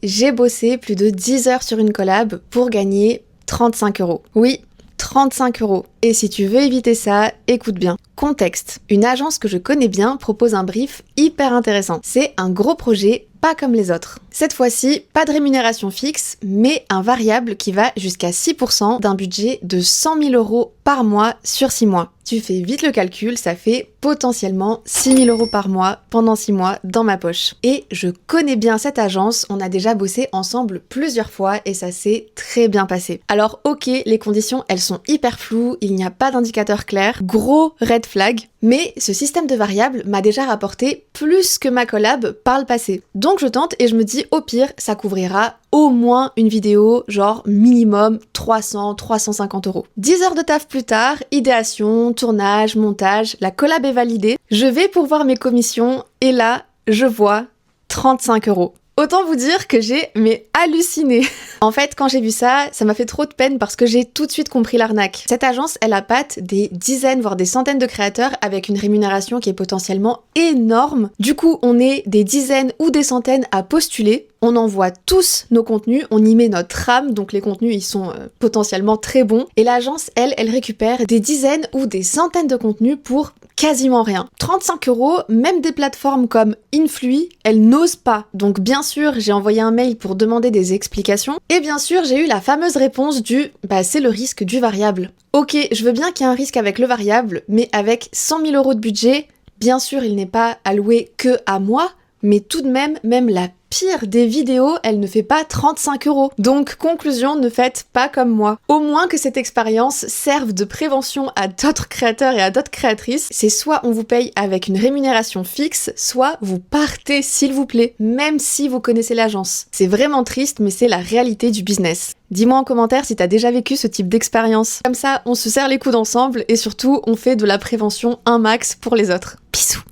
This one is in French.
J'ai bossé plus de 10 heures sur une collab pour gagner 35 euros. Oui, 35 euros. Et si tu veux éviter ça, écoute bien. Contexte. Une agence que je connais bien propose un brief hyper intéressant. C'est un gros projet, pas comme les autres. Cette fois-ci, pas de rémunération fixe, mais un variable qui va jusqu'à 6% d'un budget de 100 000 euros par mois sur 6 mois. Tu fais vite le calcul, ça fait potentiellement 6 000 euros par mois pendant 6 mois dans ma poche. Et je connais bien cette agence, on a déjà bossé ensemble plusieurs fois et ça s'est très bien passé. Alors ok, les conditions elles sont hyper floues, il n'y a pas d'indicateur clair, gros red flag, mais ce système de variables m'a déjà rapporté plus que ma collab par le passé. Donc je tente et je me dis au pire, ça couvrira au moins une vidéo, genre minimum 300-350 euros. 10 heures de taf plus tard, idéation, tournage, montage, la collab est validée, je vais pourvoir mes commissions et là, je vois 35 euros. Autant vous dire que j'ai halluciné. En fait, quand j'ai vu ça, ça m'a fait trop de peine parce que j'ai tout de suite compris l'arnaque. Cette agence, elle appâte des dizaines, voire des centaines de créateurs avec une rémunération qui est potentiellement énorme. Du coup, on est des dizaines ou des centaines à postuler. On envoie tous nos contenus, on y met notre âme, donc les contenus ils sont potentiellement très bons. Et l'agence, elle récupère des dizaines ou des centaines de contenus pour quasiment rien. 35 euros, même des plateformes comme Influi, elles n'osent pas. Donc bien sûr, j'ai envoyé un mail pour demander des explications. Et bien sûr, j'ai eu la fameuse réponse du « bah c'est le risque du variable ». Ok, je veux bien qu'il y ait un risque avec le variable, mais avec 100 000 euros de budget, bien sûr, il n'est pas alloué que à moi, mais tout de même, même la pire des vidéos, elle ne fait pas 35 euros. Donc, conclusion, ne faites pas comme moi. Au moins que cette expérience serve de prévention à d'autres créateurs et à d'autres créatrices. C'est soit on vous paye avec une rémunération fixe, soit vous partez, s'il vous plaît, même si vous connaissez l'agence. C'est vraiment triste, mais c'est la réalité du business. Dis-moi en commentaire si t'as déjà vécu ce type d'expérience. Comme ça, on se serre les coudes ensemble et surtout, on fait de la prévention un max pour les autres. Bisous.